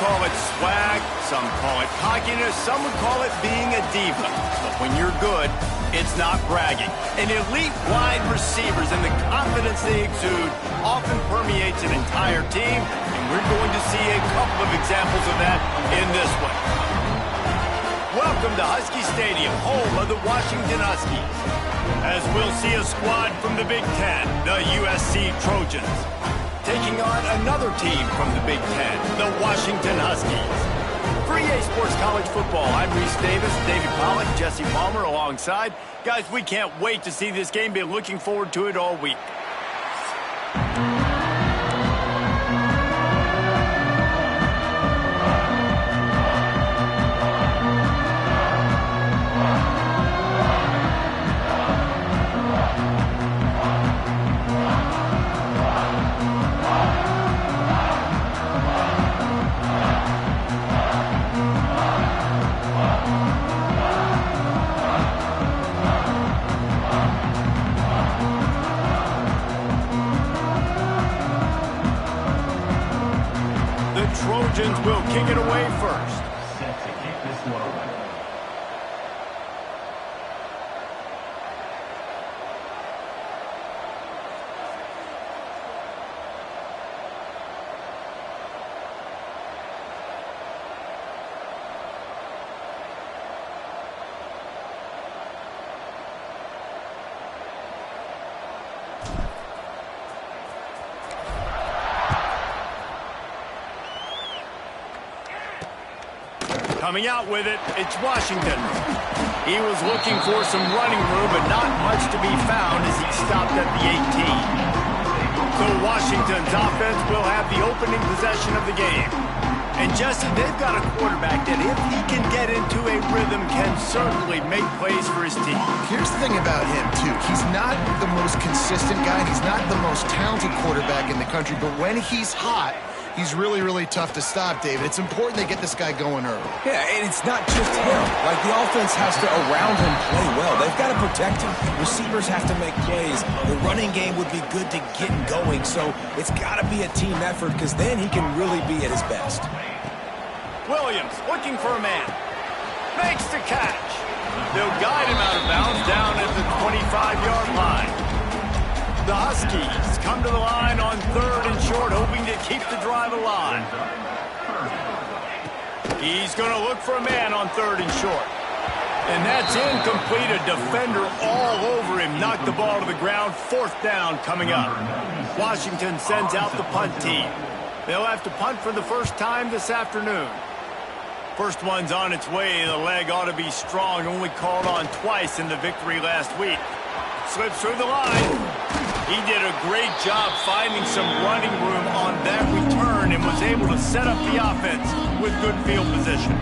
call it swag, some call it cockiness, some would call it being a diva. But when you're good, it's not bragging. An elite wide receivers and the confidence they exude often permeates an entire team, and we're going to see a couple of examples of that in this one. Welcome to Husky Stadium, home of the Washington Huskies, as we'll see a squad from the Big Ten, the USC Trojans, taking on another team from the Big Ten, the Washington Huskies. For EA Sports College Football, I'm Reese Davis, David Pollack, Jesse Palmer alongside. Guys, we can't wait to see this game. Been looking forward to it all week. Trojans will kick it away first. Set to kick this one away. Coming out with it, it's Washington. He was looking for some running room, but not much to be found as he stopped at the 18. So Washington's offense will have the opening possession of the game. And Jesse, they've got a quarterback that if he can get into a rhythm, can certainly make plays for his team. Here's the thing about him, too. He's not the most consistent guy. He's not the most talented quarterback in the country, but when he's hot, he's really, really tough to stop, David. It's important they get this guy going early. Yeah, and it's not just him. Like, the offense has to, around him, play well. They've got to protect him. Receivers have to make plays. The running game would be good to get going, so it's got to be a team effort because then he can really be at his best. Williams looking for a man. Makes the catch. They'll guide him out of bounds down at the 25-yard line. The Huskies come to the line on 3rd and short, hoping to keep the drive alive. He's going to look for a man on 3rd and short. And that's incomplete. A defender all over him. Knocked the ball to the ground. 4th down coming up. Washington sends out the punt team. They'll have to punt for the first time this afternoon. First one's on its way. The leg ought to be strong. Only called on twice in the victory last week. Slips through the line. He did a great job finding some running room on that return and was able to set up the offense with good field position.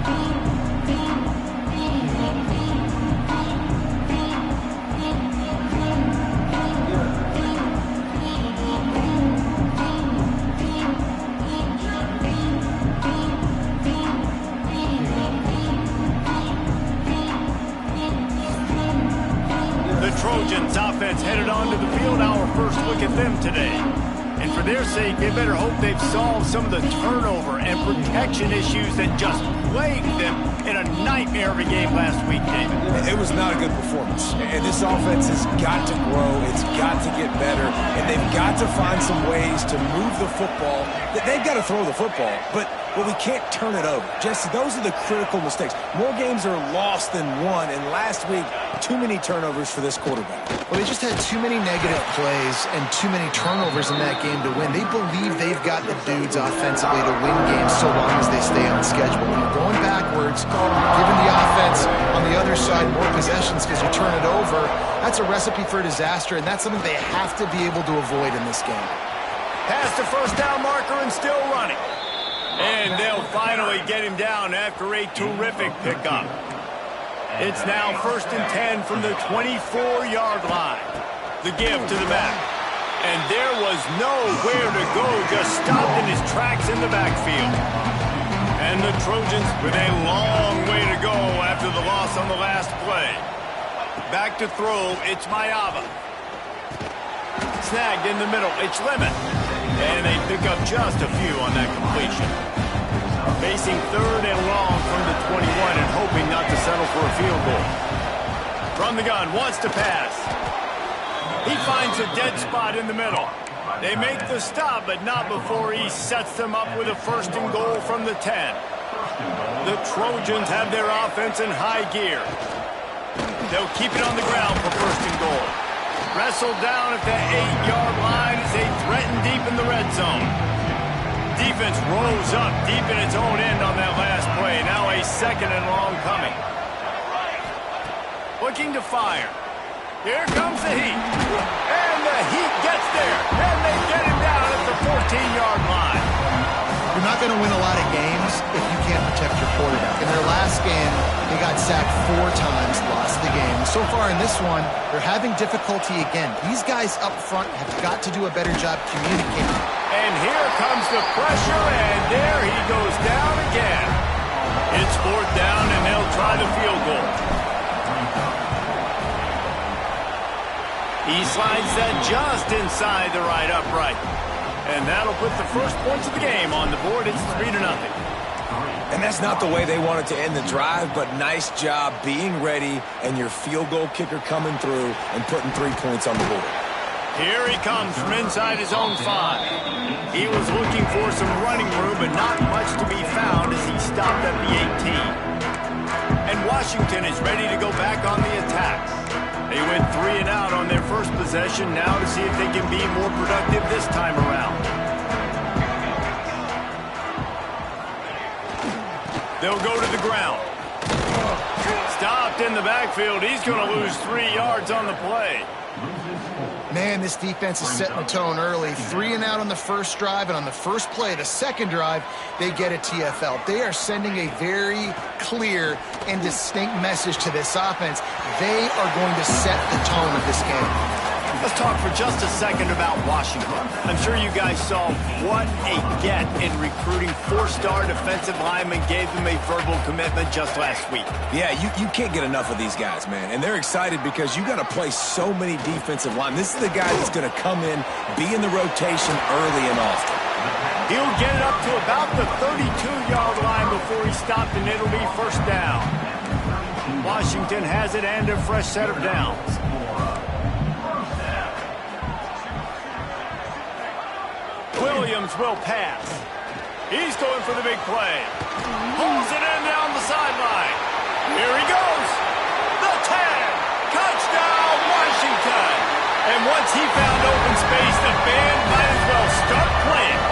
Trojans offense headed onto the field. Our first look at them today. And for their sake, they better hope they've solved some of the turnover and protection issues that just plagued them in a nightmare of a game last week, David. It was not a good performance. And this offense has got to grow. It's got to get better. And they've got to find some ways to move the football. They've got to throw the football, but we can't turn it over. Jesse, those are the critical mistakes. More games are lost than won, and last week, too many turnovers for this quarterback. Well, they just had too many negative plays and too many turnovers in that game to win. They believe they've got the dudes offensively to win games so long as they stay on schedule. When you're going backwards, giving the offense on the other side more possessions because you turn it over, that's a recipe for disaster, and that's something they have to be able to avoid in this game. Past the first down marker and still running. And they'll finally get him down after a terrific pickup. It's now 1st and 10 from the 24-yard line. The give to the back. And there was nowhere to go, just stopped in his tracks in the backfield. And the Trojans with a long way to go after the loss on the last play. Back to throw, it's Mayava. Snagged in the middle, it's Lemon. And they pick up just a few on that completion. Facing 3rd and long from the 21 and hoping not to settle for a field goal. From the gun, wants to pass. He finds a dead spot in the middle. They make the stop, but not before he sets them up with a 1st and goal from the 10. The Trojans have their offense in high gear. They'll keep it on the ground for 1st and goal. Wrestled down at the 8-yard line as they threaten deep in the red zone. Defense rose up deep in its own end on that last play. Now a 2nd and long coming. Looking to fire. Here comes the heat. And the heat gets there. And they get him down at the 14-yard line. You're not going to win a lot of games if you can't protect your quarterback. In their last game, they got sacked 4 times, lost the game. So far in this one, they're having difficulty again. These guys up front have got to do a better job communicating. And here comes the pressure, and there he goes down again. It's 4th down, and they'll try the field goal. He slides that just inside the right upright. And that'll put the first points of the game on the board. It's 3-0. And that's not the way they wanted to end the drive, but nice job being ready and your field goal kicker coming through and putting 3 points on the board. Here he comes from inside his own 5. He was looking for some running room, but not much to be found as he stopped at the 18. And Washington is ready to go back on the attack. They went 3 and out on their first possession, now to see if they can be more productive this time around. They'll go to the ground. Stopped in the backfield. He's going to lose 3 yards on the play. Man, this defense is setting the tone early. 3 and out on the first drive, and on the first play, the second drive, they get a TFL. They are sending a very clear and distinct message to this offense. They are going to set the tone of this game. Let's talk for just a second about Washington. I'm sure you guys saw what a get in recruiting 4-star defensive linemen gave them a verbal commitment just last week. Yeah, you can't get enough of these guys, man. And they're excited because you got to play so many defensive linemen. This is the guy that's going to come in, be in the rotation early and often. He'll get it up to about the 32-yard line before he stopped, and it'll be 1st down. Washington has it and a fresh set of downs. Williams will pass. He's going for the big play. Pulls it in down the sideline. Here he goes. The 10. Touchdown, Washington. And once he found open space, the band might as well start playing.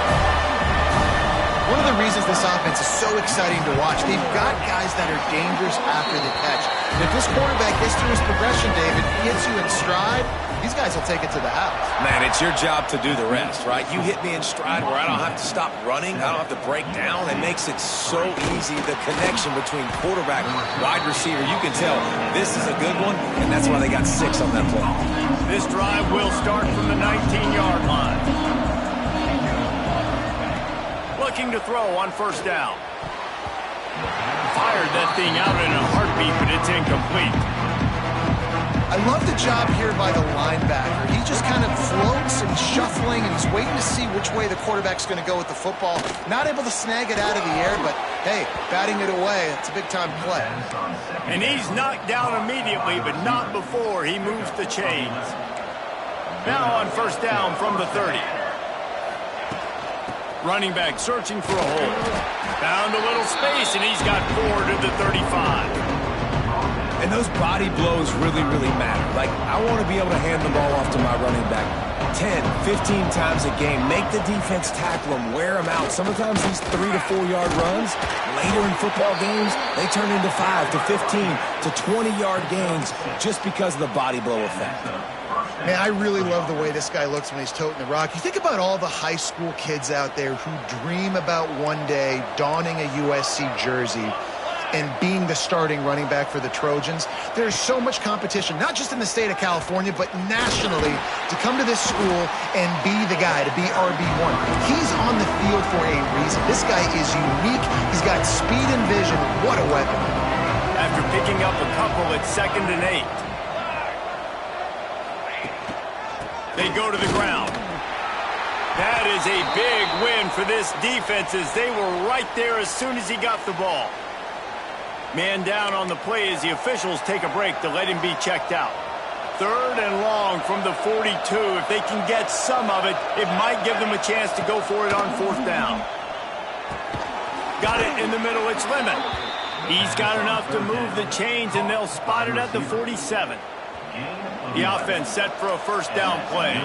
One of the reasons this offense is so exciting to watch, they've got guys that are dangerous after the catch. And if this quarterback gets through his progression, David, gets you in stride, these guys will take it to the house. Man, it's your job to do the rest, right? You hit me in stride where I don't have to stop running. I don't have to break down. It makes it so easy, the connection between quarterback and wide receiver. You can tell this is a good one, and that's why they got 6 on that play. This drive will start from the 19-yard line. Looking to throw on 1st down. Fired that thing out in a heartbeat, but it's incomplete. I love the job here by the linebacker. He just kind of floats and he's shuffling and he's waiting to see which way the quarterback's going to go with the football. Not able to snag it out of the air, but hey, batting it away, it's a big-time play. And he's knocked down immediately, but not before he moves the chains. Now on 1st down from the 30. Running back searching for a hole. Found a little space, and he's got 4 to the 35. And those body blows really, really matter. Like, I want to be able to hand the ball off to my running back 10, 15 times a game. Make the defense tackle him, wear him out. Sometimes these 3 to 4 yard runs, later in football games, they turn into 5 to 15 to 20-yard gains just because of the body blow effect. Man, I really love the way this guy looks when he's toting the rock. You think about all the high school kids out there who dream about one day donning a USC jersey and being the starting running back for the Trojans. There's so much competition, not just in the state of California, but nationally, to come to this school and be the guy, to be RB1. He's on the field for a reason. This guy is unique. He's got speed and vision. What a weapon. After picking up a couple at 2nd and 8. They go to the ground. That is a big win for this defense as they were right there as soon as he got the ball. Man down on the play as the officials take a break to let him be checked out. 3rd and long from the 42. If they can get some of it, it might give them a chance to go for it on 4th down. Got it in the middle. It's Lemon. He's got enough to move the chains, and they'll spot it at the 47. The offense set for a 1st down play.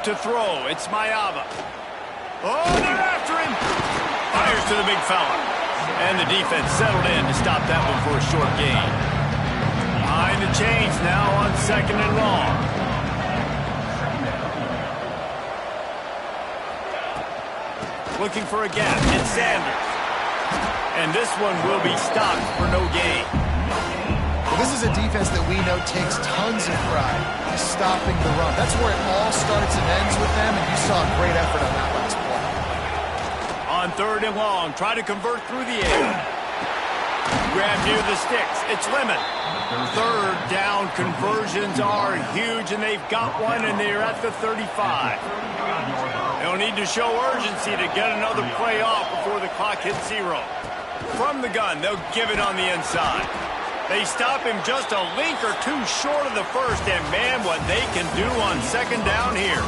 To throw, it's Mayava. Oh, they're after him. Fires to the big fella. And the defense settled in to stop that one for a short gain. Behind the chains now on 2nd and long. Looking for a gap. It's Sanders. And this one will be stopped for no gain. Well, this is a defense that we know takes tons of pride in stopping the run. That's where it all starts and ends with them, and you saw a great effort on that last play. On 3rd and long, try to convert through the air. Grab near the sticks. It's Lemon. 3rd down conversions are huge, and they've got one, and they're at the 35. They'll need to show urgency to get another play off before the clock hits 0. From the gun, they'll give it on the inside. They stop him just a link or two short of the 1st, and man, what they can do on 2nd down here.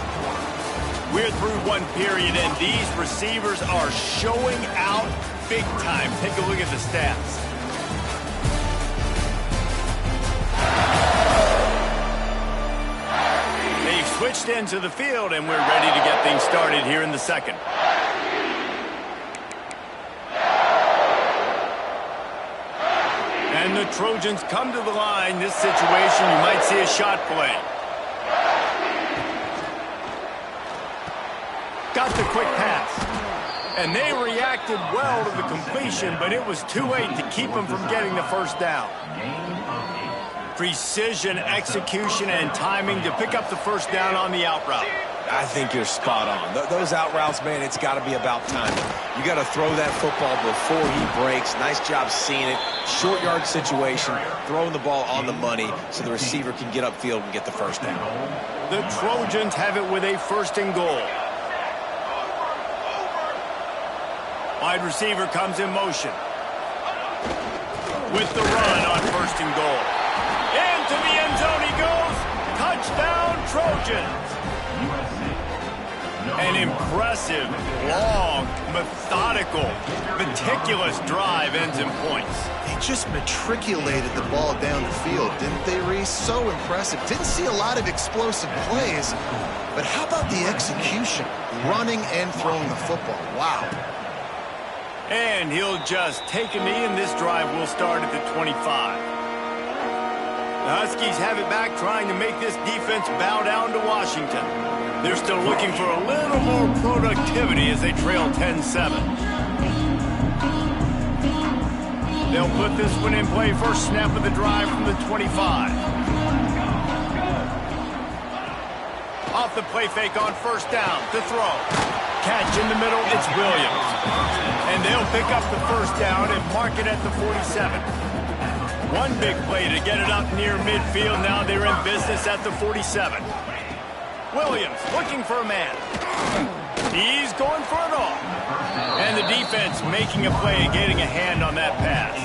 We're through one period, and these receivers are showing out big time. Take a look at the stats. They've switched into the field, and we're ready to get things started here in the 2nd. And the Trojans come to the line. This situation, you might see a shot play. Got the quick pass. And they reacted well to the completion, but it was too late to keep them from getting the 1st down. Precision, execution, and timing to pick up the 1st down on the out route. I think you're spot on. Those out routes, man, it's got to be about timing. You got to throw that football before he breaks. Nice job seeing it. Short yard situation, throwing the ball on the money so the receiver can get upfield and get the 1st down. The Trojans have it with a 1st and goal. Wide receiver comes in motion. With the run on 1st and goal. Into the end zone he goes. Touchdown, Trojans. An impressive, long, methodical, meticulous drive ends in points. They just matriculated the ball down the field, didn't they, Reese? So impressive. Didn't see a lot of explosive plays, but how about the execution? Running and throwing the football. Wow. And he'll just take a knee, and this drive will start at the 25. The Huskies have it back, trying to make this defense bow down to Washington. They're still looking for a little more productivity as they trail 10-7. They'll put this one in play. First snap of the drive from the 25. Off the play fake on 1st down to throw. Catch in the middle, it's Williams. And they'll pick up the 1st down and mark it at the 47. One big play to get it up near midfield. Now they're in business at the 47. Williams looking for a man. He's going for it all. And the defense making a play and getting a hand on that pass.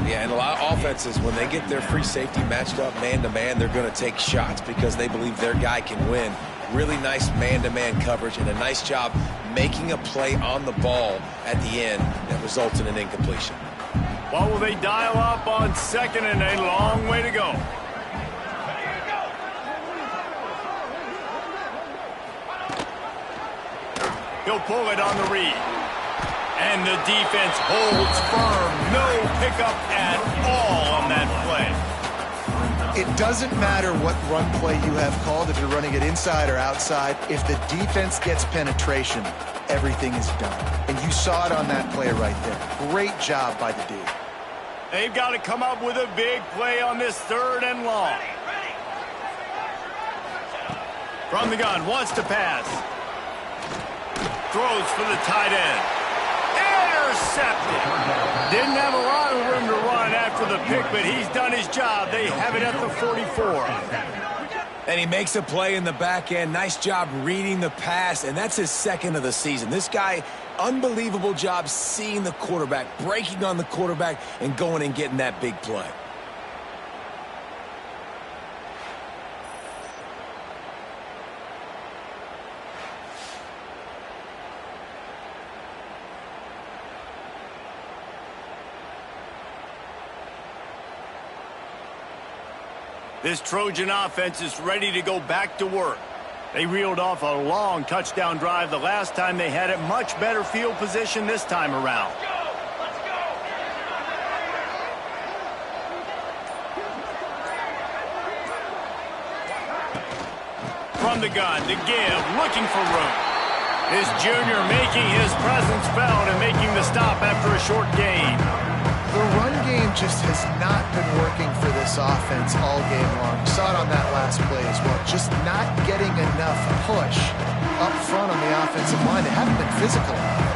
Yeah, and a lot of offenses, when they get their free safety matched up man-to-man, they're going to take shots because they believe their guy can win. Really nice man-to-man coverage and a nice job making a play on the ball at the end that results in an incompletion. What will they dial up on 2nd and a long way to go? He'll pull it on the read. And the defense holds firm. No pickup at all on that play. It doesn't matter what run play you have called, if you're running it inside or outside. If the defense gets penetration, everything is done. And you saw it on that play right there. Great job by the D. They've got to come up with a big play on this 3rd and long. From the gun, wants to pass. Throws for the tight end. Intercepted. Didn't have a lot of room to run after the pick, but he's done his job. They have it at the 44. And he makes a play in the back end. Nice job reading the pass, and that's his second of the season. This guy, unbelievable job seeing the quarterback, breaking on the quarterback, and going and getting that big play. This Trojan offense is ready to go back to work. They reeled off a long touchdown drive the last time they had it. Much better field position this time around. Let's go! From the gun, to give, looking for room. This junior making his presence felt and making the stop after a short gain. The run game just has not been working for this offense all game long. You saw it on that last play as well. Just not getting enough push up front on the offensive line. They haven't been physical enough.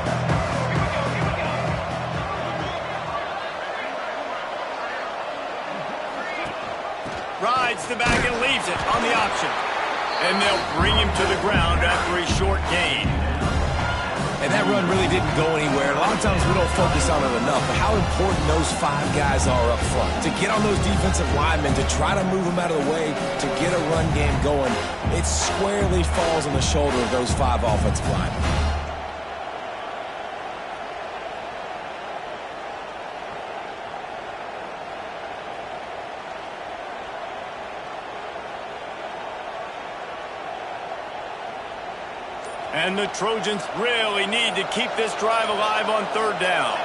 Rides the back and leaves it on the option. And they'll bring him to the ground after a short gain. And that run really didn't go anywhere. A lot of times we don't focus on it enough, but how important those 5 guys are up front. To get on those defensive linemen, to try to move them out of the way, to get a run game going, it squarely falls on the shoulder of those 5 offensive linemen. And the Trojans really need to keep this drive alive on third down.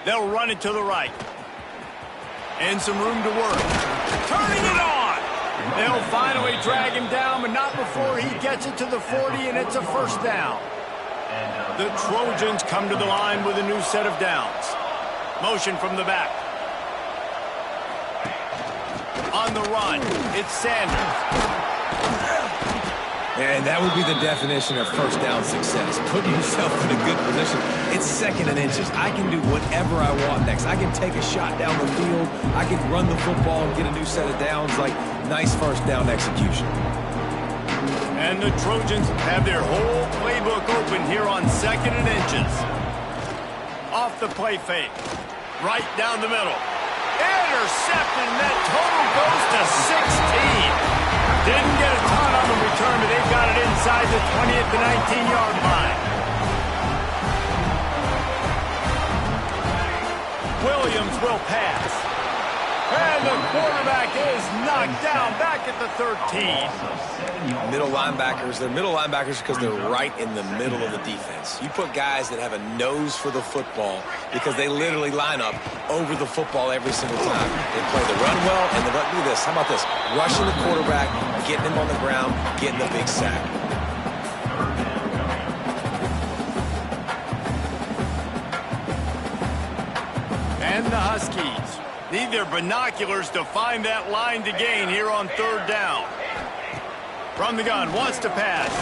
They'll run it to the right. And some room to work. Turning it on! They'll finally drag him down, but not before he gets it to the 40, and it's a first down. The Trojans come to the line with a new set of downs. Motion from the back. On the run, it's Sanders. And that would be the definition of first down success. Putting yourself in a good position. It's second and inches. I can do whatever I want next. I can take a shot down the field. I can run the football and get a new set of downs. Like, nice first down execution. And the Trojans have their whole playbook open here on 2nd and inches. Off the play fake. Right down the middle. Intercepted, and that total goes to 16. Didn't get a ton on the return, but they've got it inside the 20 at the 19-yard line. Williams will pass. And the quarterback is knocked down back at the 13. Middle linebackers, they're middle linebackers because they're right in the middle of the defense. You put guys that have a nose for the football because they literally line up over the football every single time. They play the run well, and look at this. How about this? Rushing the quarterback, getting him on the ground, getting the big sack. And the Huskies need their binoculars to find that line to gain here on 3rd down. From the gun, wants to pass.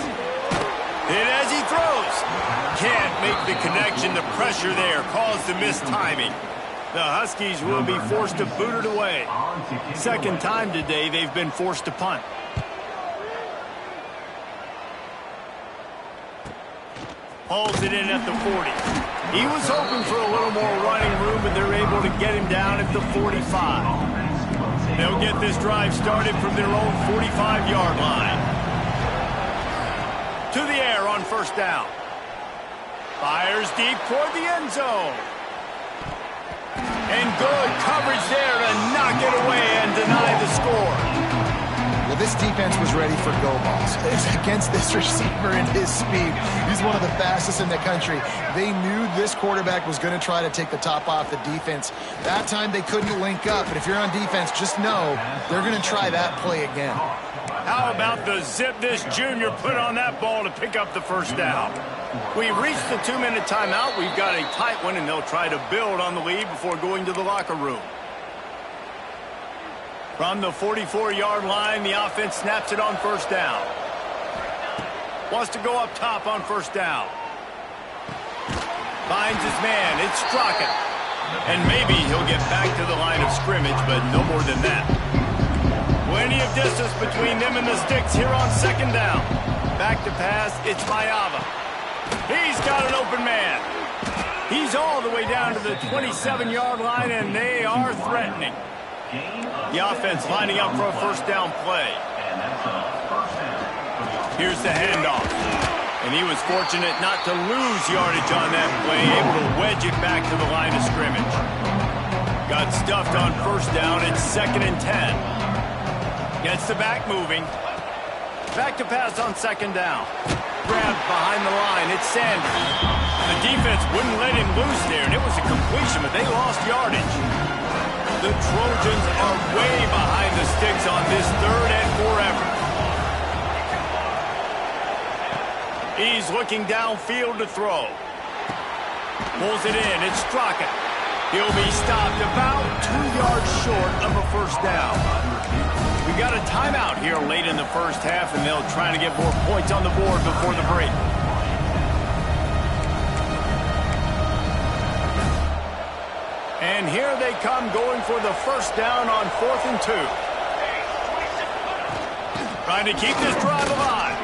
Hit as he throws. Can't make the connection. The pressure there caused the missed timing. The Huskies will be forced to boot it away. 2nd time today they've been forced to punt. Hauls it in at the 40. He was hoping for a little more running room, but they're able to get him down at the 45. They'll get this drive started from their own 45-yard line. To the air on 1st down. Fires deep toward the end zone. And good coverage there to knock it away and deny the score. Well, this defense was ready for go balls. It's against this receiver and his speed. He's one of the fastest in the country. They knew this quarterback was going to try to take the top off the defense. That time they couldn't link up, but if you're on defense, just know they're going to try that play again. How about the zip this junior put on that ball to pick up the 1st down? We've reached the 2-minute timeout. We've got a tight one, and they'll try to build on the lead before going to the locker room. From the 44-yard line, the offense snaps it on 1st down. Wants to go up top on 1st down. Finds his man. It's Strachan. And maybe he'll get back to the line of scrimmage, but no more than that. Plenty of distance between them and the sticks here on 2nd down. Back to pass. It's Mayava. He's got an open man. He's all the way down to the 27-yard line, and they are threatening. The offense lining up for a 1st down play. Here's the handoff. And he was fortunate not to lose yardage on that play, able to wedge it back to the line of scrimmage. Got stuffed on 1st down. It's 2nd and 10. Gets the back moving. Back to pass on 2nd down. Grabbed behind the line. It's Sanders. The defense wouldn't let him loose there, and it was a completion, but they lost yardage. The Trojans are way behind the sticks on this 3rd and 4 effort. He's looking downfield to throw. Pulls it in. It's Strachan. He'll be stopped about 2 yards short of a 1st down. We got a timeout here late in the 1st half, and they'll try to get more points on the board before the break. And here they come going for the 1st down on 4th and 2. Trying to keep this drive alive.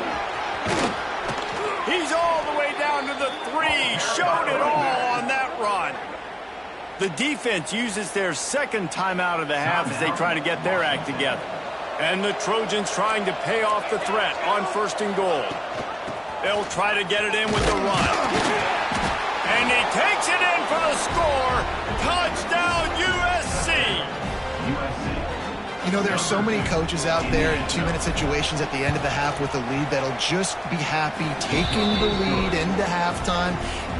He's all the way down to the 3. Showed it all on that run. The defense uses their 2nd timeout of the half as they try to get their act together. And the Trojans trying to pay off the threat on 1st and goal. They'll try to get it in with the run. And he takes it in for the score. Touchdown, USC. You know, there are so many coaches out there in 2-minute situations at the end of the half with a lead that'll just be happy taking the lead into halftime.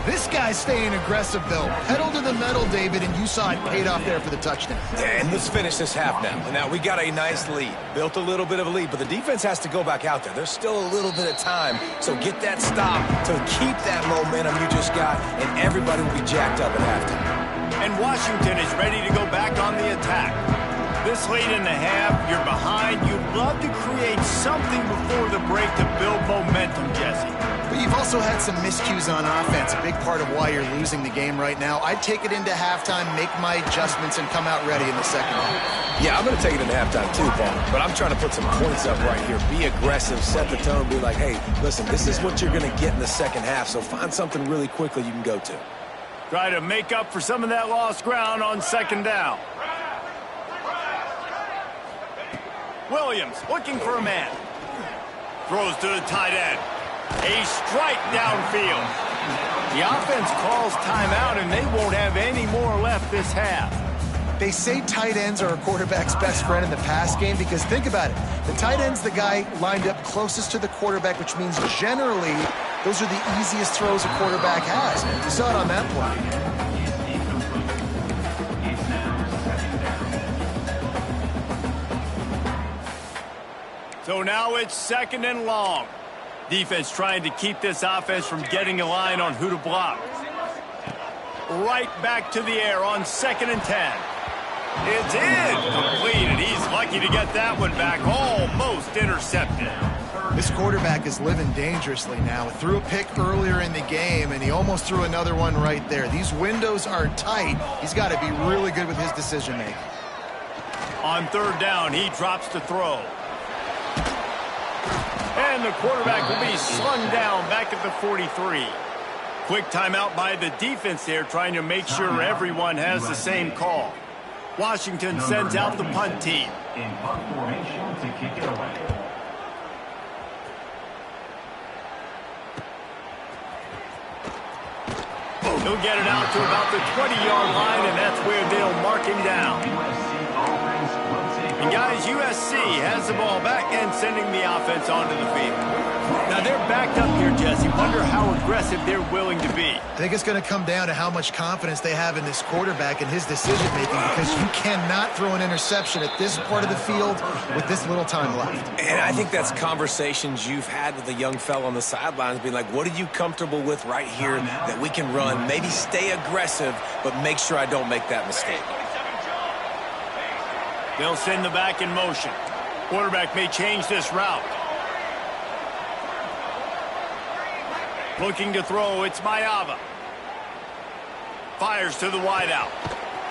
This guy's staying aggressive, though. Pedal to the metal, David, and you saw it paid off there for the touchdown. And let's finish this half now. Now, we got a nice lead. Built a little bit of a lead, but the defense has to go back out there. There's still a little bit of time, so get that stop to keep that momentum you just got, and everybody will be jacked up at halftime. And Washington is ready to go back on the attack. This late in the half, you're behind. You'd love to create something before the break to build momentum, Jesse. But you've also had some miscues on offense, a big part of why you're losing the game right now. I'd take it into halftime, make my adjustments, and come out ready in the second half. Yeah, I'm going to take it into halftime too, Paul. But I'm trying to put some points up right here. Be aggressive, set the tone, be like, hey, listen, this is what you're going to get in the second half, so find something really quickly you can go to. Try to make up for some of that lost ground on second down. Williams looking for a man. Throws to the tight end. A strike downfield. The offense calls timeout, and they won't have any more left this half. They say tight ends are a quarterback's best friend in the pass game because think about it. The tight end's the guy lined up closest to the quarterback, which means generally those are the easiest throws a quarterback has. You saw it on that play. So now it's second and long. Defense trying to keep this offense from getting a line on who to block. Right back to the air on 2nd and 10. It's completed. He's lucky to get that one back. Almost intercepted. This quarterback is living dangerously now. Threw a pick earlier in the game, and he almost threw another one right there. These windows are tight. He's got to be really good with his decision-making. On 3rd down, he drops to throw. And the quarterback will be slung down back at the 43. Quick timeout by the defense there, trying to make sure everyone has the same call. Washington sends out the punt team. In punt formation to kick it away. He'll get it out to about the 20-yard line, and that's where they'll mark him down. And guys, USC has the ball back and sending the offense onto the field. Now they're backed up here, Jesse. Wonder how aggressive they're willing to be. I think it's going to come down to how much confidence they have in this quarterback and his decision-making, because you cannot throw an interception at this part of the field with this little time left. And I think that's conversations you've had with a young fellow on the sidelines, being like, what are you comfortable with right here that we can run? Maybe stay aggressive, but make sure I don't make that mistake. They'll send the back in motion. Quarterback may change this route. Looking to throw, it's Mayava. Fires to the wideout.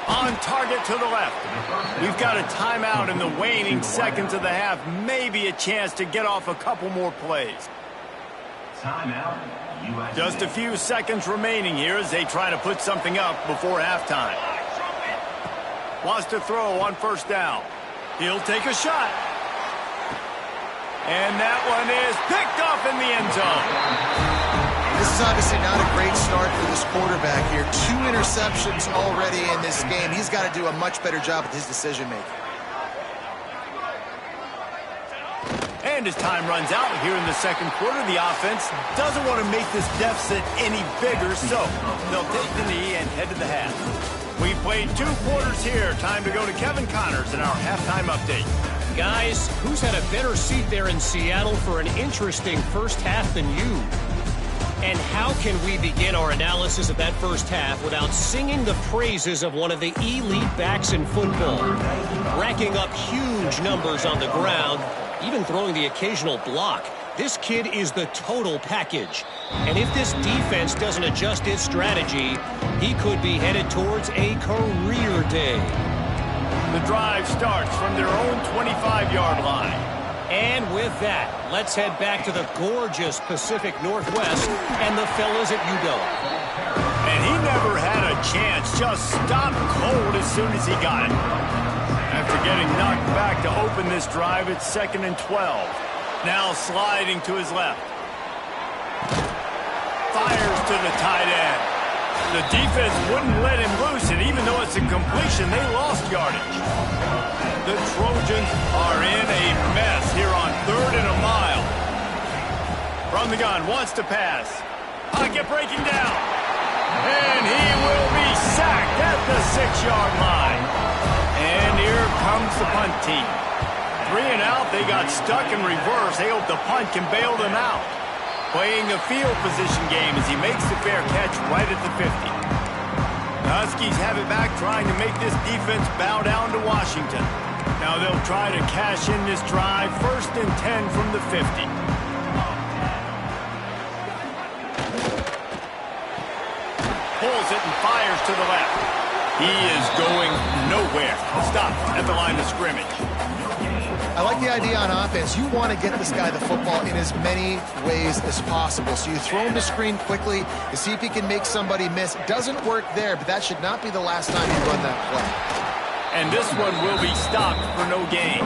On target to the left. We've got a timeout in the waning seconds of the half. Maybe a chance to get off a couple more plays. Timeout. USA. Just a few seconds remaining here as they try to put something up before halftime. Wants to throw on 1st down. He'll take a shot. And that one is picked off in the end zone. This is obviously not a great start for this quarterback here. 2 interceptions already in this game. He's got to do a much better job with his decision-making. And as time runs out here in the second quarter, the offense doesn't want to make this deficit any bigger, so they'll take the knee and head to the half. We played 2 quarters here. Time to go to Kevin Connors in our halftime update. Guys, who's had a better seat there in Seattle for an interesting first half than you? And how can we begin our analysis of that first half without singing the praises of one of the elite backs in football? Racking up huge numbers on the ground, even throwing the occasional block. This kid is the total package. And if this defense doesn't adjust its strategy, he could be headed towards a career day. The drive starts from their own 25-yard line. And with that, let's head back to the gorgeous Pacific Northwest and the fellas at UW. And he never had a chance, just stopped cold as soon as he got it. After getting knocked back to open this drive, it's 2nd and 12. Now sliding to his left. Fires to the tight end. The defense wouldn't let him loose, and even though it's a completion, they lost yardage. The Trojans are in a mess here on 3rd and a mile. From the gun, wants to pass. Pocket breaking down. And he will be sacked at the 6-yard line. And here comes the punt team. 3 and out, they got stuck in reverse. They hope the punt can bail them out. Playing the field position game as he makes the fair catch right at the 50. The Huskies have it back, trying to make this defense bow down to Washington. Now they'll try to cash in this drive, 1st and 10 from the 50. to the left. He is going nowhere. Stop at the line of scrimmage. I like the idea on offense. You want to get this guy the football in as many ways as possible. So you throw him to screen quickly to see if he can make somebody miss. Doesn't work there, but that should not be the last time you run that play. And this one will be stopped for no gain.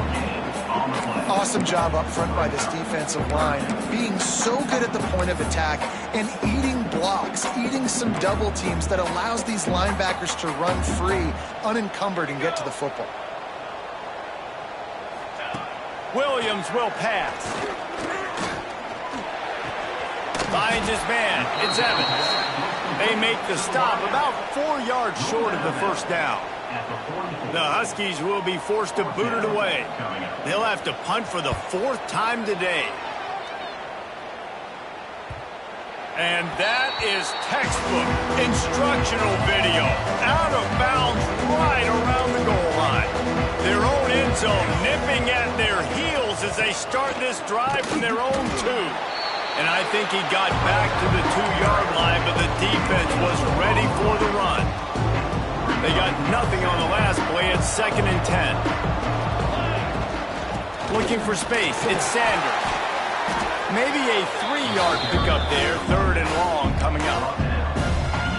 Awesome job up front by this defensive line, being so good at the point of attack and eating blocks, eating some double teams that allows these linebackers to run free, unencumbered, and get to the football. Williams will pass. Finds his man. It's Evans. They make the stop about 4 yards short of the first down. The Huskies will be forced to boot it away. They'll have to punt for the 4th time today. And that is textbook instructional video. Out of bounds right around the goal line. Their own end zone nipping at their heels as they start this drive from their own 2. And I think he got back to the 2-yard line, but the defense was ready for the run. They got nothing on the last play at 2nd and 10. Looking for space. It's Sanders. Maybe a 3-yard pickup there. 3rd and long coming up.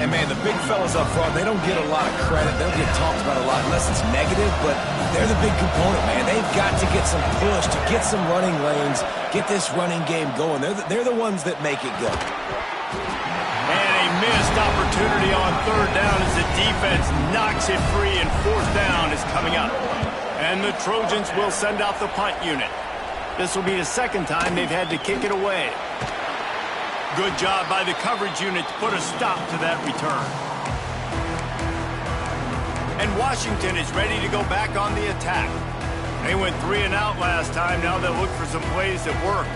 And, man, the big fellas up front, they don't get a lot of credit. They don't get talked about a lot unless it's negative, but they're the big component, man. They've got to get some push, to get some running lanes, get this running game going. They're the ones that make it go. And a missed opportunity on 3rd down as the defense knocks it free, and 4th down is coming up. And the Trojans will send out the punt unit. This will be the 2nd time they've had to kick it away. Good job by the coverage unit to put a stop to that return. And Washington is ready to go back on the attack. They went 3 and out last time. Now they'll look for some plays that work.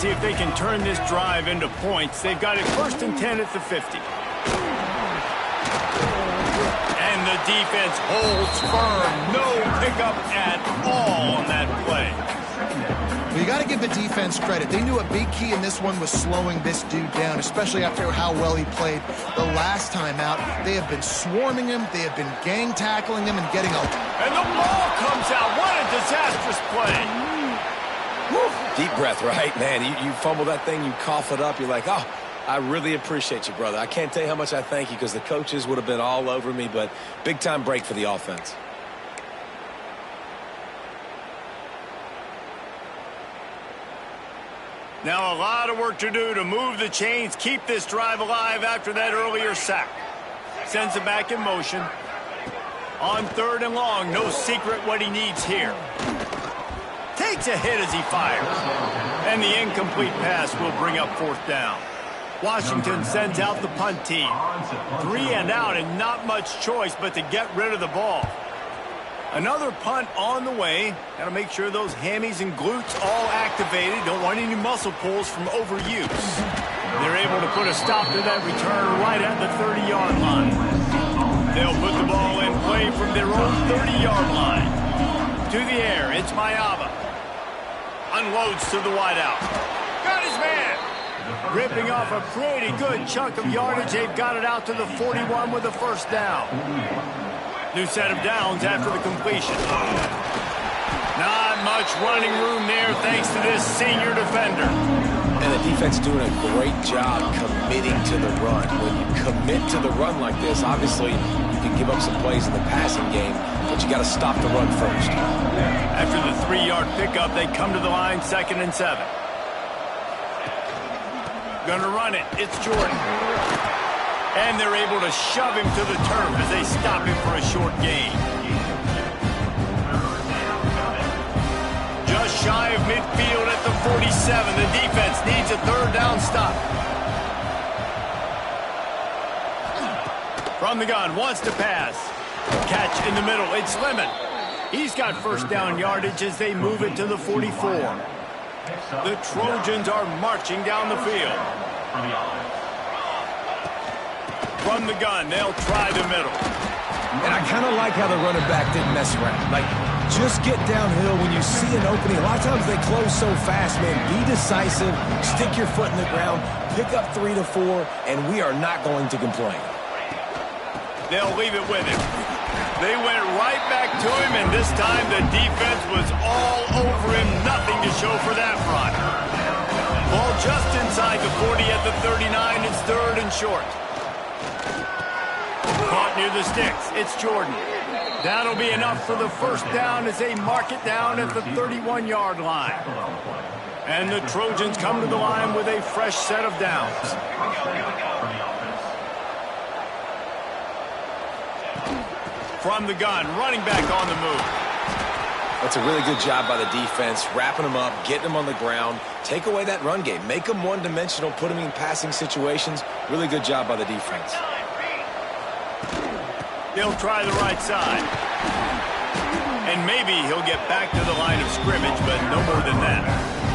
See if they can turn this drive into points. They've got it 1st and 10 at the 50. And the defense holds firm. No pickup at all on that play. Well, you got to give the defense credit. They knew a big key in this one was slowing this dude down, especially after how well he played the last time out. They have been swarming him. They have been gang tackling him and getting open. And the ball comes out. What a disastrous play. Woo. Deep breath, right? Man, you fumble that thing, you cough it up, you're like, oh, I really appreciate you, brother. I can't tell you how much I thank you because the coaches would have been all over me, but big-time break for the offense. Now a lot of work to do to move the chains, keep this drive alive after that earlier sack. Sends it back in motion. On 3rd and long, no secret what he needs here. Takes a hit as he fires. And the incomplete pass will bring up 4th down. Washington sends out the punt team. 3 and out and not much choice but to get rid of the ball. Another punt on the way. Got to make sure those hammies and glutes all activated. Don't want any muscle pulls from overuse. They're able to put a stop to that return right at the 30-yard line. They'll put the ball in play from their own 30-yard line. To the air, it's Mayaba. Unloads to the wideout. Got his man. Ripping off a pretty good chunk of yardage. They've got it out to the 41 with a 1st down. New set of downs after the completion. Not much running room there thanks to this senior defender. And the defense doing a great job committing to the run. When you commit to the run like this, obviously you can give up some plays in the passing game, but you got to stop the run first. After the 3-yard pickup, they come to the line 2nd and 7. Gonna run it. It's Jordan. And they're able to shove him to the turf as they stop him for a short gain. Just shy of midfield at the 47. The defense needs a 3rd down stop. From the gun, wants to pass. Catch in the middle. It's Lemon. He's got 1st down yardage as they move it to the 44. The Trojans are marching down the field. From the gun, they'll try the middle. And I kind of like how the running back didn't mess around. Like, just get downhill when you see an opening. A lot of times they close so fast, man. Be decisive, stick your foot in the ground, pick up 3 to 4, and we are not going to complain. They'll leave it with him. They went right back to him, and this time the defense was all over him. Nothing to show for that run. Ball just inside the 40 at the 39. It's 3rd and short. Caught near the sticks. It's Jordan. That'll be enough for the first down as they mark it down at the 31-yard line. And the Trojans come to the line with a fresh set of downs. From the gun, running back on the move. That's a really good job by the defense, wrapping them up, getting them on the ground. Take away that run game. Make them one-dimensional, put them in passing situations. Really good job by the defense. They'll try the right side. And maybe he'll get back to the line of scrimmage, but no more than that.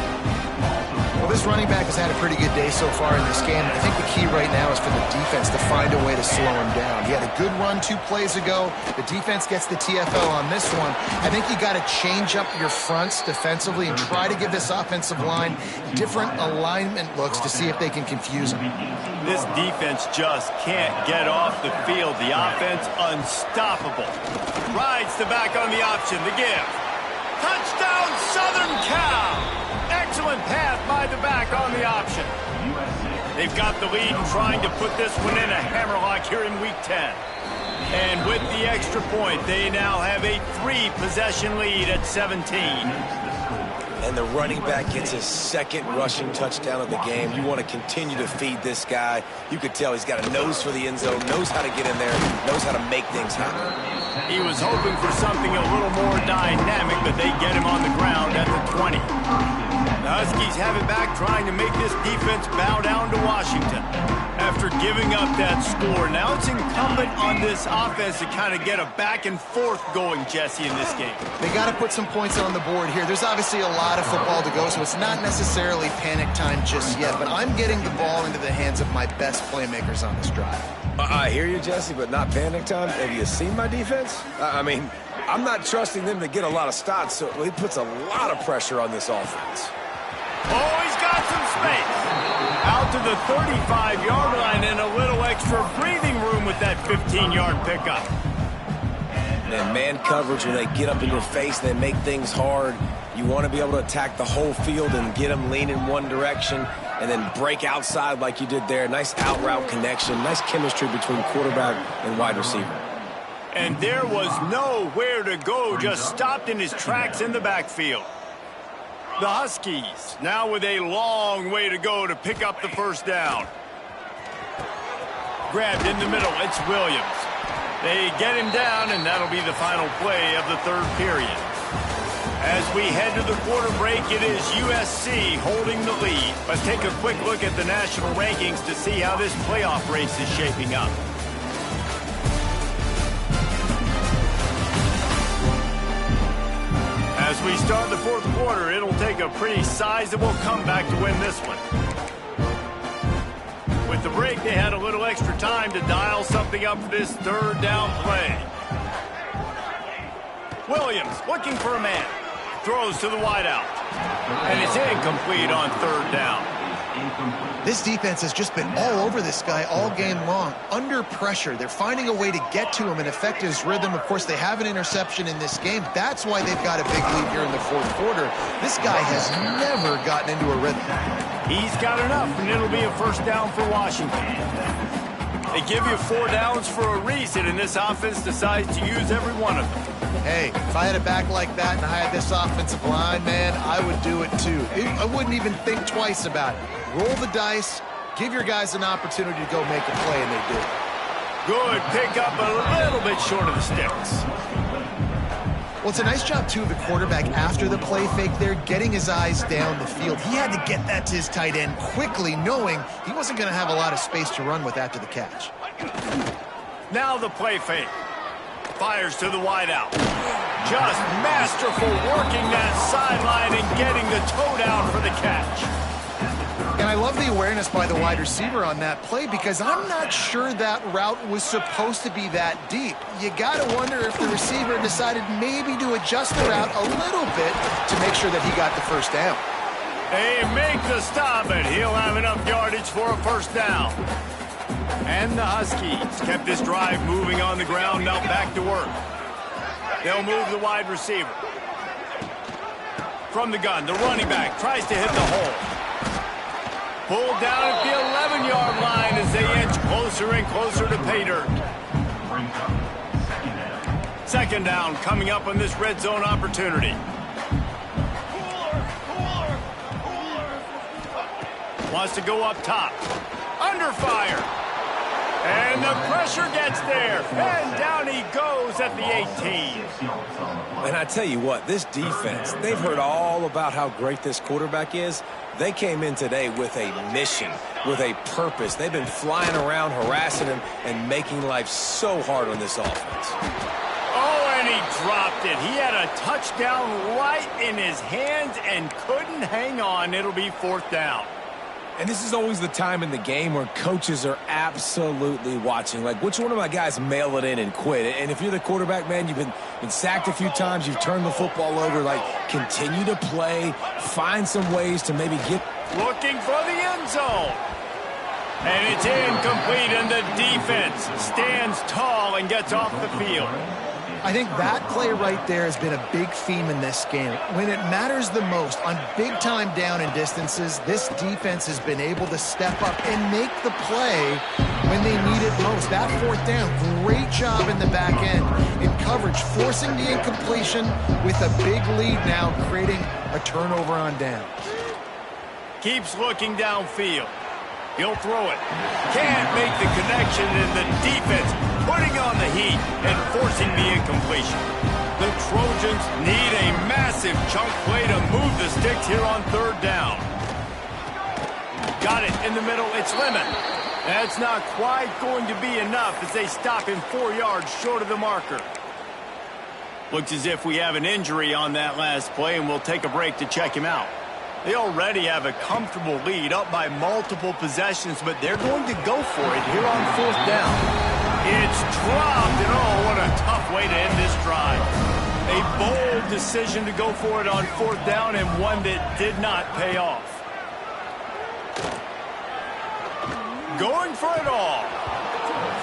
Well, this running back has had a pretty good day so far in this game. I think the key right now is for the defense to find a way to slow him down. He had a good run 2 plays ago. The defense gets the TFL on this one. I think you got to change up your fronts defensively and try to give this offensive line different alignment looks to see if they can confuse him. This defense just can't get off the field. The offense unstoppable. Rides the back on the option. The give. Touchdown, Southern Cal! Excellent pass by the back on the option. They've got the lead and trying to put this one in a hammerlock here in Week 10. And with the extra point, they now have a 3-possession lead at 17. And the running back gets his 2nd rushing touchdown of the game. You want to continue to feed this guy. You could tell he's got a nose for the end zone, knows how to get in there, knows how to make things happen. He was hoping for something a little more dynamic, but they get him on the ground at the 20. The Huskies have it back, trying to make this defense bow down to Washington. After giving up that score, now it's incumbent on this offense to kind of get a back and forth going, Jesse, in this game. They got to put some points on the board here. There's obviously a lot of football to go, so it's not necessarily panic time just yet, but I'm getting the ball into the hands of my best playmakers on this drive. I hear you, Jesse, but not panic time. Have you seen my defense? I mean, I'm not trusting them to get a lot of stops, so he puts a lot of pressure on this offense. Oh, he's got some space. Out to the 35-yard line and a little extra breathing room with that 15-yard pickup. And man coverage, when they get up in your face, they make things hard. You want to be able to attack the whole field and get them lean in one direction and then break outside like you did there. Nice out route connection, nice chemistry between quarterback and wide receiver. And there was nowhere to go, just stopped in his tracks in the backfield. The Huskies now with a long way to go to pick up the first down. Grabbed in the middle, it's Williams. They get him down, and that'll be the final play of the 3rd period. As we head to the quarter break, it is USC holding the lead. Let's take a quick look at the national rankings to see how this playoff race is shaping up. As we start the 4th quarter, it'll take a pretty sizable comeback to win this one. With the break, they had a little extra time to dial something up for this 3rd down play. Williams looking for a man. Throws to the wideout. And it's incomplete on 3rd down. This defense has just been all over this guy all game long. Under pressure, they're finding a way to get to him and affect his rhythm. Of course, they have an interception in this game. That's why they've got a big lead here in the 4th quarter. This guy has never gotten into a rhythm. He's got enough, and it'll be a first down for Washington. They give you 4 downs for a reason, and this offense decides to use every one of them. Hey, if I had a back like that and I had this offensive line, man, I would do it too. I wouldn't even think twice about it. Roll the dice, give your guys an opportunity to go make a play, and they do. Good pickup, a little bit short of the sticks. Well, it's a nice job, too, of the quarterback after the play fake there, getting his eyes down the field. He had to get that to his tight end quickly, knowing he wasn't going to have a lot of space to run with after the catch. Now the play fake. Fires to the wideout. Just masterful working that sideline and getting the toe down for the catch. And I love the awareness by the wide receiver on that play because I'm not sure that route was supposed to be that deep. You got to wonder if the receiver decided maybe to adjust the route a little bit to make sure that he got the first down. They make the stop, and he'll have enough yardage for a first down. And the Huskies kept this drive moving on the ground, now back to work. They'll move the wide receiver. From the gun, the running back tries to hit the hole. Pulled down at the 11-yard line as they inch closer and closer to pay dirt. Second down coming up on this red zone opportunity. Wants to go up top. Under fire. And the pressure gets there. And down he goes at the 18. And I tell you what, this defense, they've heard all about how great this quarterback is. They came in today with a mission, with a purpose. They've been flying around, harassing him, and making life so hard on this offense. Oh, and he dropped it. He had a touchdown right in his hands and couldn't hang on. It'll be fourth down. And this is always the time in the game where coaches are absolutely watching. Like, which one of my guys mail it in and quit? And if you're the quarterback, man, you've been sacked a few times, you've turned the football over, like, continue to play, find some ways to maybe get... Looking for the end zone. And it's incomplete, and the defense stands tall and gets off the field. I think that play right there has been a big theme in this game. When it matters the most, on big-time down and distances, this defense has been able to step up and make the play when they need it most. That fourth down, great job in the back end in coverage, forcing the incompletion with a big lead now, creating a turnover on downs. Keeps looking downfield. He'll throw it. Can't make the connection, and the defense putting on the heat and forcing the incompletion. The Trojans need a massive chunk play to move the sticks here on third down. Got it in the middle. It's Lemon. That's not quite going to be enough as they stop him 4 yards short of the marker. Looks as if we have an injury on that last play, and we'll take a break to check him out. They already have a comfortable lead, up by multiple possessions, but they're going to go for it here on fourth down. It's dropped, and oh, what a tough way to end this drive. A bold decision to go for it on fourth down, and one that did not pay off. Going for it all.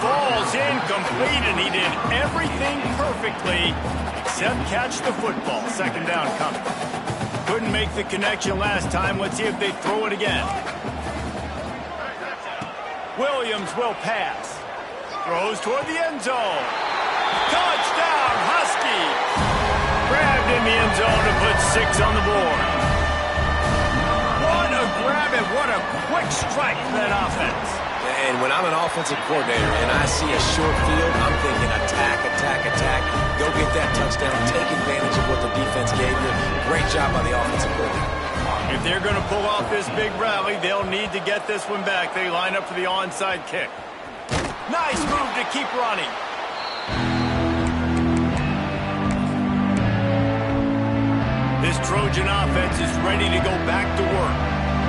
Falls incomplete, and he did everything perfectly except catch the football. Second down coming. Couldn't make the connection last time. Let's see if they throw it again. Williams will pass. Throws toward the end zone. Touchdown, Huskies! Grabbed in the end zone to put 6 on the board. What a grab and what a quick strike for that offense. And when I'm an offensive coordinator and I see a short field, I'm thinking attack, attack, attack. Go get that touchdown. Take advantage of what the defense gave you. Great job by the offensive coordinator. If they're going to pull off this big rally, they'll need to get this one back. They line up for the onside kick. Nice move to keep running. This Trojan offense is ready to go back to work.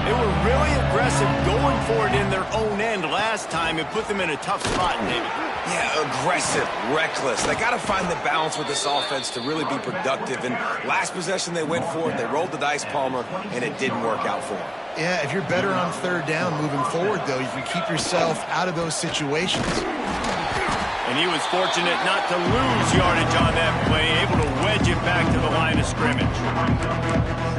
They were really aggressive going for it in their own end last time and put them in a tough spot, David. Yeah, aggressive, reckless. They got to find the balance with this offense to really be productive. And last possession they went for it, they rolled the dice, Palmer, and it didn't work out for them. Yeah, if you're better on third down moving forward, though, you can keep yourself out of those situations. And he was fortunate not to lose yardage on that play, able to wedge it back to the line of scrimmage.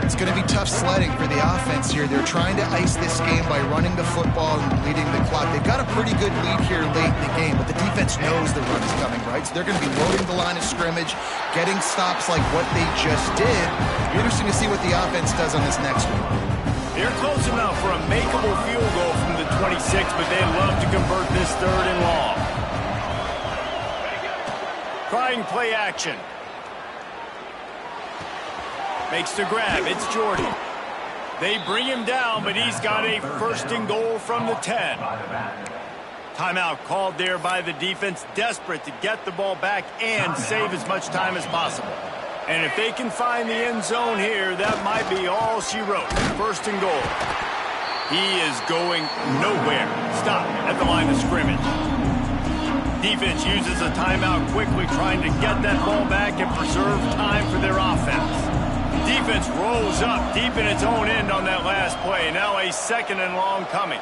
It's going to be tough sledding for the offense here. They're trying to ice this game by running the football and leading the clock. They've got a pretty good lead here late in the game, but the defense knows the run is coming, right? So they're going to be loading the line of scrimmage, getting stops like what they just did. Interesting to see what the offense does on this next one. They're close enough for a makeable field goal from the 26, but they'd love to convert this third and long. Trying play action. Makes the grab. It's Jordan. They bring him down, but he's got a first and goal from the 10. Timeout called there by the defense, desperate to get the ball back and save as much time as possible. And if they can find the end zone here, that might be all she wrote. First and goal. He is going nowhere. Stop at the line of scrimmage. Defense uses a timeout quickly, trying to get that ball back and preserve time for their offense. Defense rolls up deep in its own end on that last play. Now a second and long coming.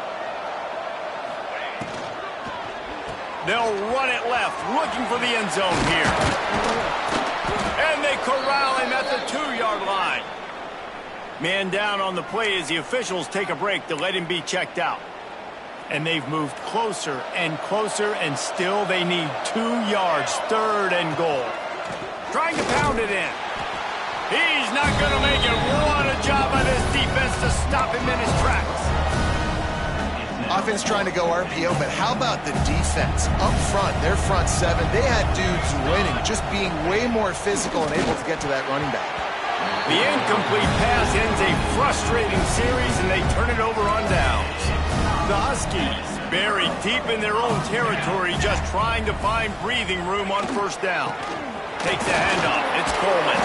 They'll run it left, looking for the end zone here. And they corral him at the 2-yard line. Man down on the play as the officials take a break to let him be checked out. And they've moved closer, and still they need 2 yards, 3rd and goal. Trying to pound it in. He's not going to make it. What a job by this defense to stop him in his tracks. Offense trying to go RPO, but how about the defense up front? Their front 7, they had dudes winning, just being way more physical and able to get to that running back. The incomplete pass ends a frustrating series, and they turn it over on downs. The Huskies buried deep in their own territory, just trying to find breathing room on 1st down. Takes a handoff. It's Coleman.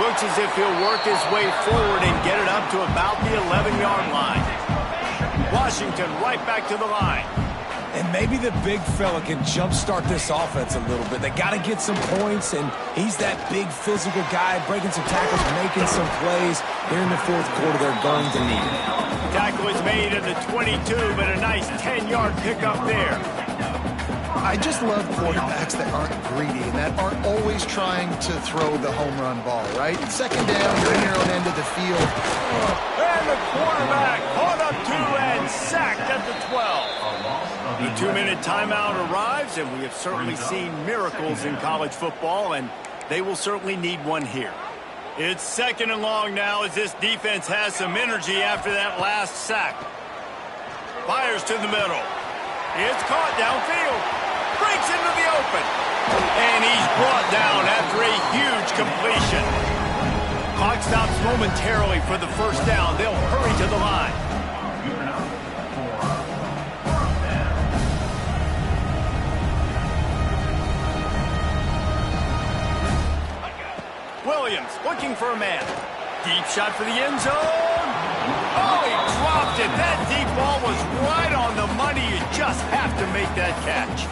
Looks as if he'll work his way forward and get it up to about the 11-yard line. Washington right back to the line. And maybe the big fella can jumpstart this offense a little bit. They got to get some points, and he's that big physical guy, breaking some tackles, making some plays. Here in the 4th quarter, they're going to need it. Tackle is made at the 22, but a nice 10-yard pickup there. I just love quarterbacks that aren't greedy and that aren't always trying to throw the home run ball, right? 2nd down, you're in your own end of the field. And the quarterback caught up to and sacked at the 12. The 2-minute timeout arrives, and we have certainly seen miracles in college football, and they will certainly need one here. It's 2nd and long now as this defense has some energy after that last sack. Fires to the middle. It's caught downfield. Breaks into the open. And he's brought down after a huge completion. Clock stops momentarily for the 1st down. They'll hurry to the line. Williams looking for a man. Deep shot for the end zone. Oh, he dropped it. That deep ball was right on the money. You just have to make that catch.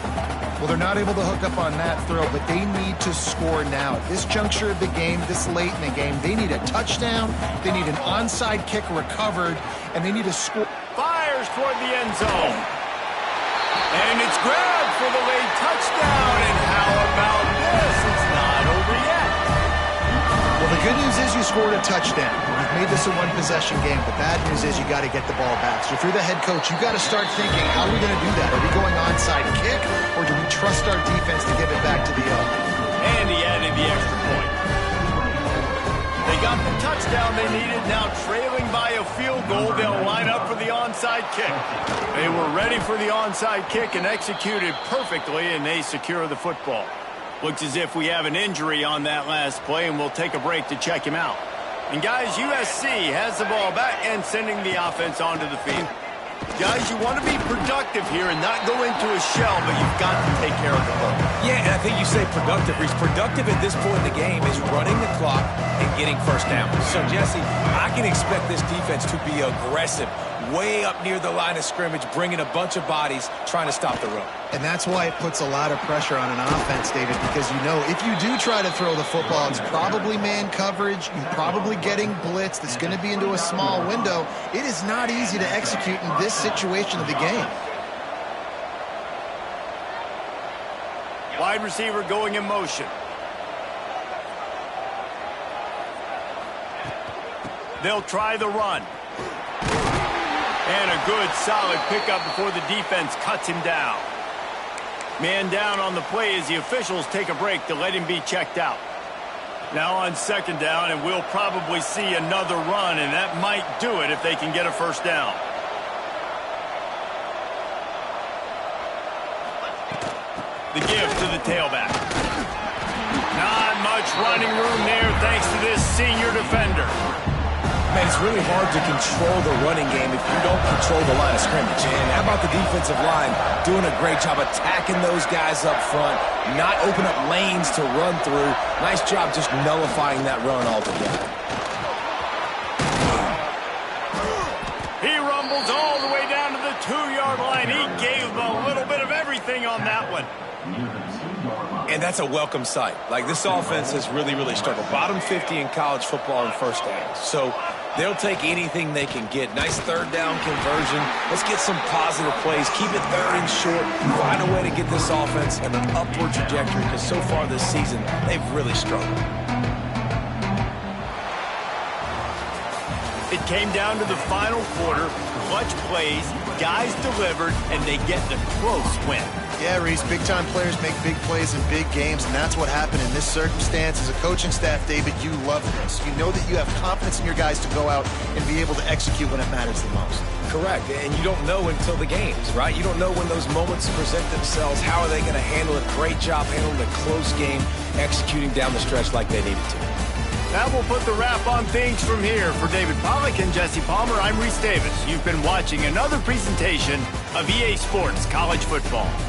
Well, they're not able to hook up on that throw, but they need to score now. At this juncture of the game, this late in the game, they need a touchdown, they need an onside kick recovered, and they need to score. Fires toward the end zone. And it's grabbed for the late touchdown. And how about this? It's not over yet. Well, the good news is you scored a touchdown. You've made this a 1-possession game. The bad news is you got to get the ball back. So if you're the head coach, you got to start thinking, how are we going to do that? Are we going onside kick, or do we trust our defense to give it back to the other? And he added the extra point. They got the touchdown they needed. Now trailing by a field goal, they'll line up for the onside kick. They were ready for the onside kick and executed perfectly, and they secure the football. Looks as if we have an injury on that last play, and we'll take a break to check him out. And guys, USC has the ball back and sending the offense onto the field. Guys, you want to be productive here and not go into a shell, but you've got to take care of the ball. Yeah, and I think you say productive. Reese, productive at this point in the game is running the clock and getting 1st down. So, Jesse, I can expect this defense to be aggressive, way up near the line of scrimmage, bringing a bunch of bodies, trying to stop the run. And that's why it puts a lot of pressure on an offense, David, because you know if you do try to throw the football, it's probably man coverage, you're probably getting blitz that's going to be into a small window. It is not easy to execute in this situation of the game. Wide receiver going in motion. They'll try the run. And a good, solid pickup before the defense cuts him down. Man down on the play as the officials take a break to let him be checked out. Now on 2nd down, and we'll probably see another run, and that might do it if they can get a 1st down. The give to the tailback. Not much running room there thanks to this senior defender. Man, it's really hard to control the running game if you don't control the line of scrimmage. And how about the defensive line doing a great job attacking those guys up front, not open up lanes to run through. Nice job just nullifying that run altogether. He rumbles all the way down to the 2-yard line. He gave a little bit of everything on that one. And that's a welcome sight. Like, this offense has really, really struggled. Bottom 50 in college football in 1st downs. So They'll take anything they can get. Nice third down conversion. Let's get some positive plays. Keep it third and short. Find a way to get this offense in an upward trajectory because so far this season, they've really struggled. It came down to the final quarter. Clutch plays, guys delivered, and they get the close win. Yeah, Reese, big-time players make big plays in big games, and that's what happened in this circumstance. As a coaching staff, David, you love this. You know that you have confidence in your guys to go out and be able to execute when it matters the most. Correct, and you don't know until the games, right? You don't know when those moments present themselves. How are they going to handle it? Great job handling a close game, executing down the stretch like they needed to. That will put the wrap on things from here. For David Pollack and Jesse Palmer, I'm Reese Davis. You've been watching another presentation of EA Sports College Football.